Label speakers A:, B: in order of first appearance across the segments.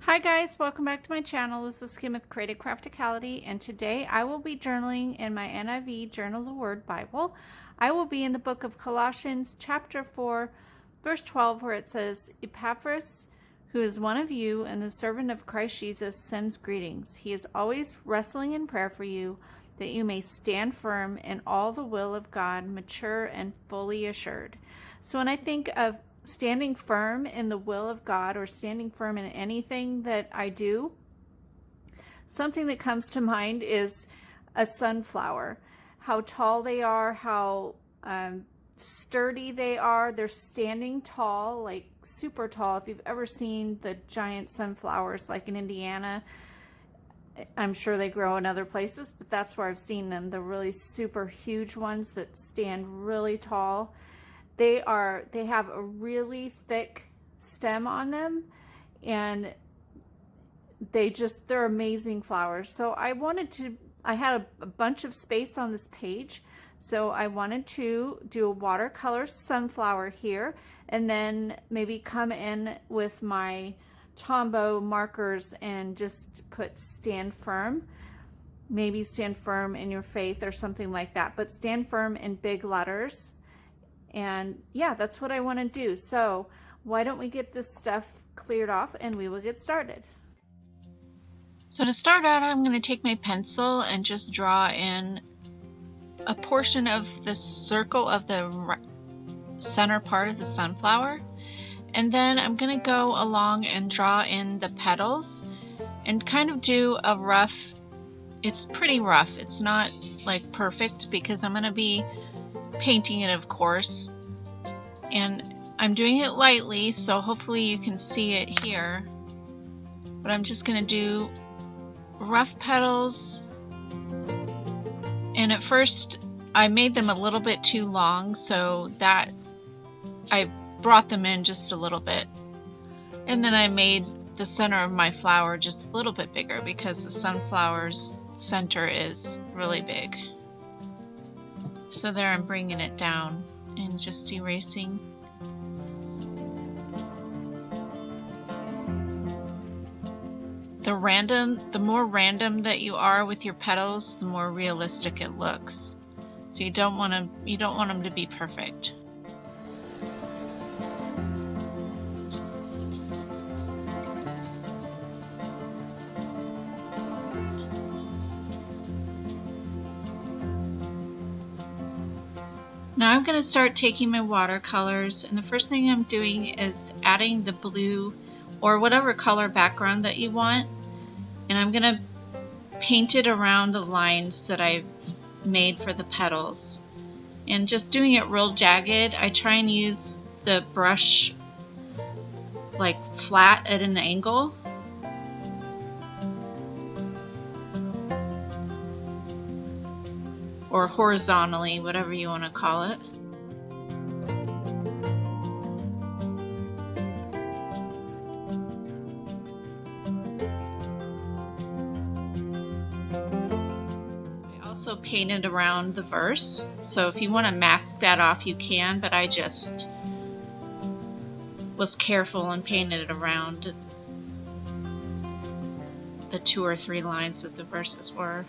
A: Hi guys, welcome back to my channel. This is Kim with Creative Crafticality, and today I will be journaling in my NIV Journal the Word Bible. I will be in the book of Colossians chapter 4 verse 12, where it says, Epaphras, who is one of you and the servant of Christ Jesus, sends greetings. He is always wrestling in prayer for you, that you may stand firm in all the will of God, mature and fully assured. So when I think of standing firm in the will of God, or standing firm in anything that I do, something that comes to mind is a sunflower. How tall they are, how sturdy they are. They're standing tall, like super tall. If you've ever seen the giant sunflowers like in Indiana, I'm sure they grow in other places, but that's where I've seen them. The really super huge ones that stand really tall. They have a really thick stem on them, and they're amazing flowers. So I had a bunch of space on this page, so I wanted to do a watercolor sunflower here, and then maybe come in with my Tombow markers and just put stand firm. Maybe stand firm in your faith or something like that, but stand firm in big letters. And yeah, that's what I want to do. So why don't we get this stuff cleared off and we will get started.
B: So to start out, I'm going to take my pencil and just draw in a portion of the circle of the center part of the sunflower. And then I'm going to go along and draw in the petals and kind of do a rough, it's pretty rough. It's not like perfect because I'm going to be painting it, of course, and I'm doing it lightly, so hopefully you can see it here. But I'm just going to do rough petals, and at first I made them a little bit too long, so that I brought them in just a little bit, and then I made the center of my flower just a little bit bigger because the sunflower's center is really big. So there I'm bringing it down and just erasing. The more random that you are with your petals, the more realistic it looks. So you don't want them to be perfect. Now I'm going to start taking my watercolors, and the first thing I'm doing is adding the blue or whatever color background that you want, and I'm going to paint it around the lines that I've made for the petals. And just doing it real jagged, I try and use the brush like flat at an angle. Or horizontally, whatever you want to call it. I also painted around the verse, so if you want to mask that off you can, but I just was careful and painted it around the 2 or 3 lines that the verses were.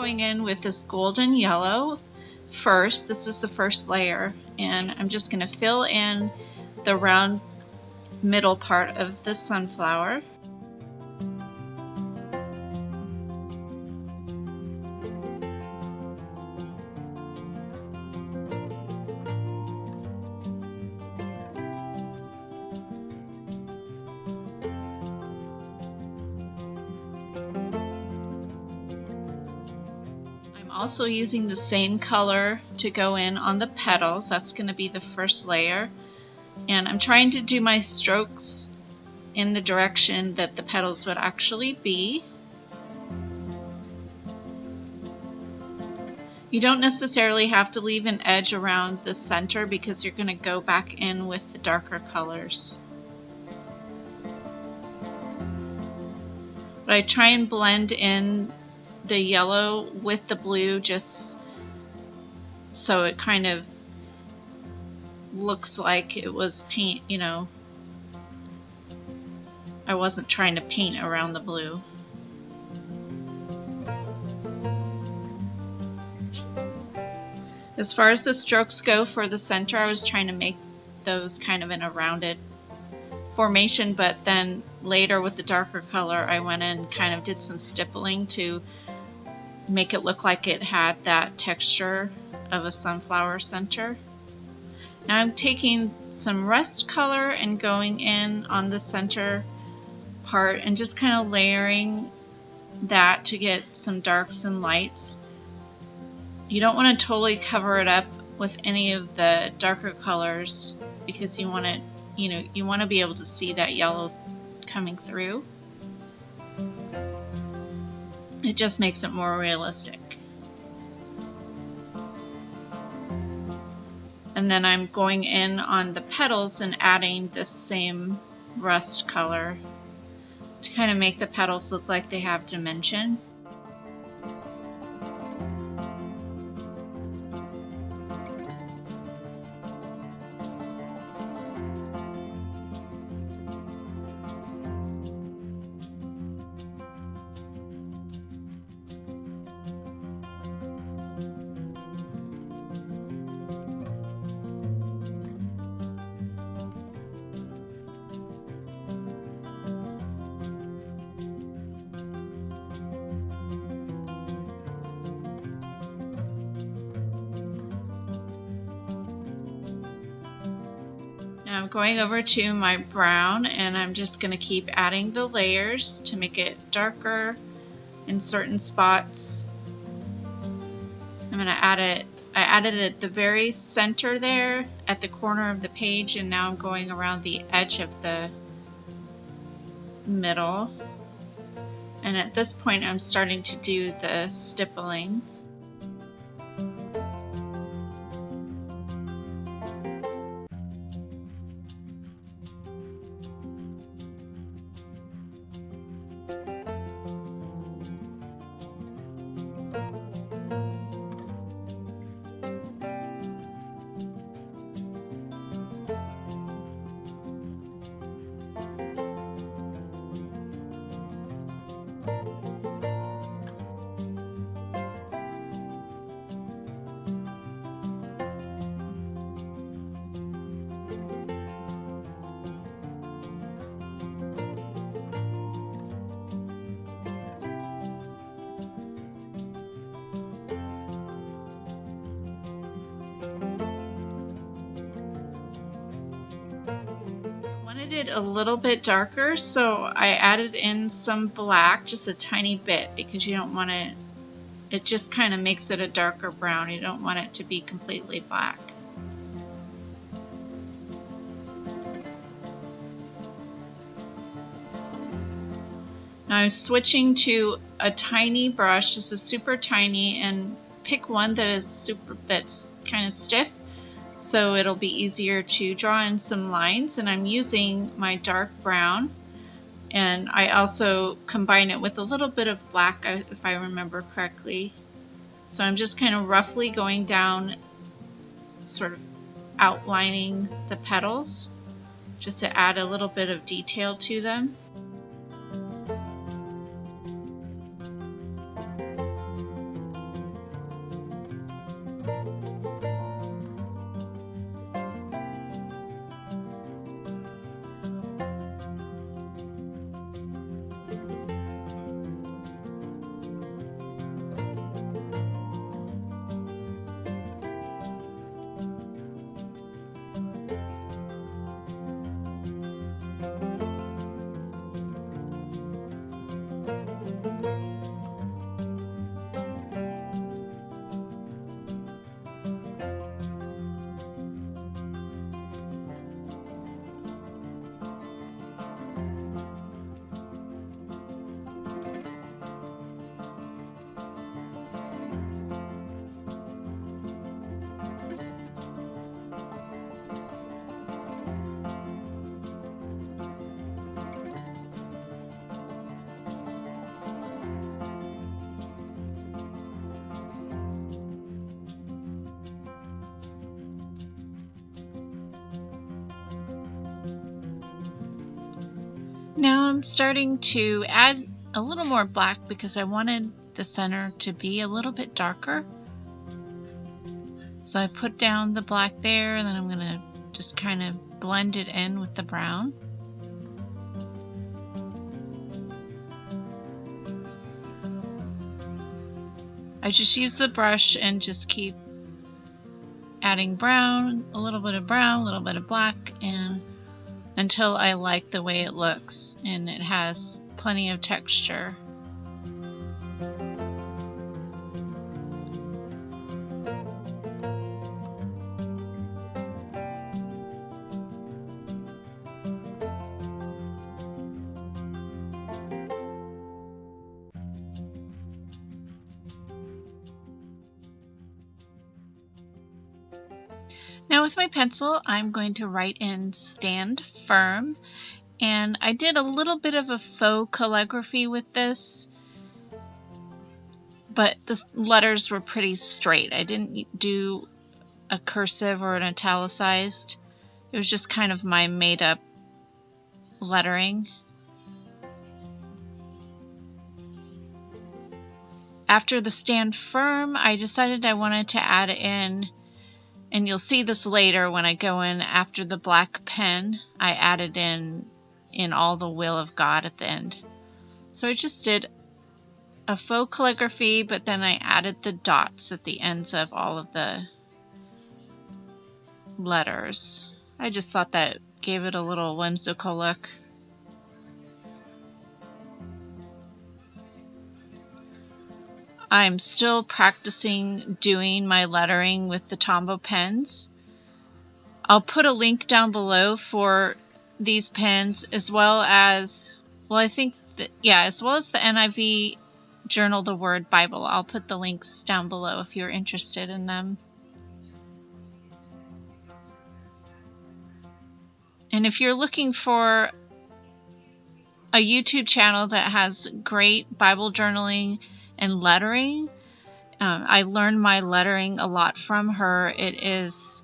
B: going in with this golden yellow first. This is the first layer, and I'm just going to fill in the round middle part of the sunflower. Also using the same color to go in on the petals. That's going to be the first layer, and I'm trying to do my strokes in the direction that the petals would actually be. You don't necessarily have to leave an edge around the center because you're going to go back in with the darker colors. But I try and blend in the yellow with the blue just so it kind of looks like it was paint, you know. I wasn't trying to paint around the blue. As far as the strokes go for the center, I was trying to make those kind of in a rounded formation, but then later with the darker color I went in and kind of did some stippling to make it look like it had that texture of a sunflower center. Now I'm taking some rust color and going in on the center part and just kind of layering that to get some darks and lights. You don't want to totally cover it up with any of the darker colors because you want to be able to see that yellow coming through. It just makes it more realistic. And then I'm going in on the petals and adding this same rust color to kind of make the petals look like they have dimension. Now I'm going over to my brown and I'm just going to keep adding the layers to make it darker in certain spots. I'm going to add it. I added it at the very center there at the corner of the page, and now I'm going around the edge of the middle. And at this point I'm starting to do the stippling. It a little bit darker, so I added in some black, just a tiny bit, because you don't want it just kind of makes it a darker brown. You don't want it to be completely black. Now I'm switching to a tiny brush. This is super tiny, and pick one that is that's kind of stiff, so it'll be easier to draw in some lines. And I'm using my dark brown, and I also combine it with a little bit of black if I remember correctly. So I'm just kind of roughly going down, sort of outlining the petals just to add a little bit of detail to them. Now I'm starting to add a little more black because I wanted the center to be a little bit darker. So I put down the black there, and then I'm going to just kind of blend it in with the brown. I just use the brush and just keep adding brown, a little bit of brown, a little bit of black, and until I like the way it looks and it has plenty of texture. Now with my pencil, I'm going to write in "Stand Firm," and I did a little bit of a faux calligraphy with this, but the letters were pretty straight. I didn't do a cursive or an italicized. It was just kind of my made-up lettering. After the "Stand Firm," I decided I wanted to add in, and you'll see this later when I go in after the black pen, I added in all the will of God at the end. So I just did a faux calligraphy, but then I added the dots at the ends of all of the letters. I just thought that gave it a little whimsical look. I'm still practicing doing my lettering with the Tombow pens. I'll put a link down below for these pens, as well as, well, I think that, yeah, as well as the NIV Journal the Word Bible. I'll put the links down below if you're interested in them. And if you're looking for a YouTube channel that has great Bible journaling and lettering, I learned my lettering a lot from her. It is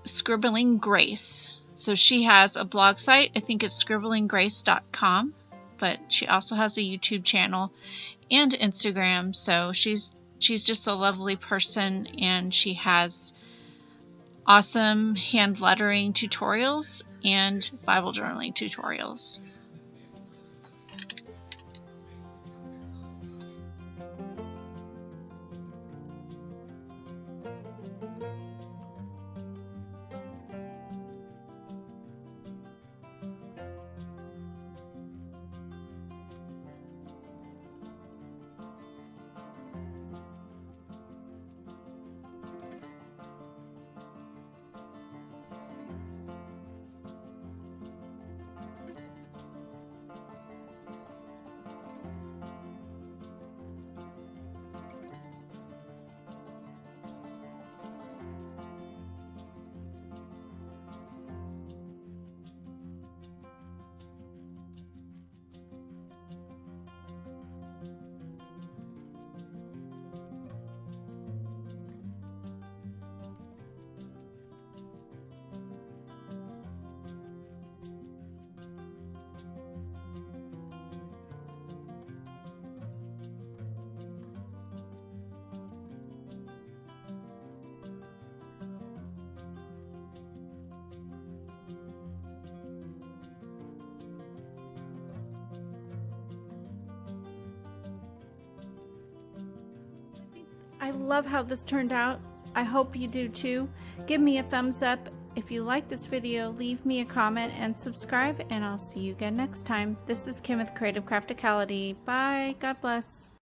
B: Scribbling Grace. So she has a blog site. I think it's scribblinggrace.com, but she also has a YouTube channel and Instagram. So she's just a lovely person, and she has awesome hand lettering tutorials and Bible journaling tutorials.
A: I love how this turned out. I hope you do too. Give me a thumbs up. If you like this video, leave me a comment and subscribe, and I'll see you again next time. This is Kim with Creative Crafticality. Bye. God bless.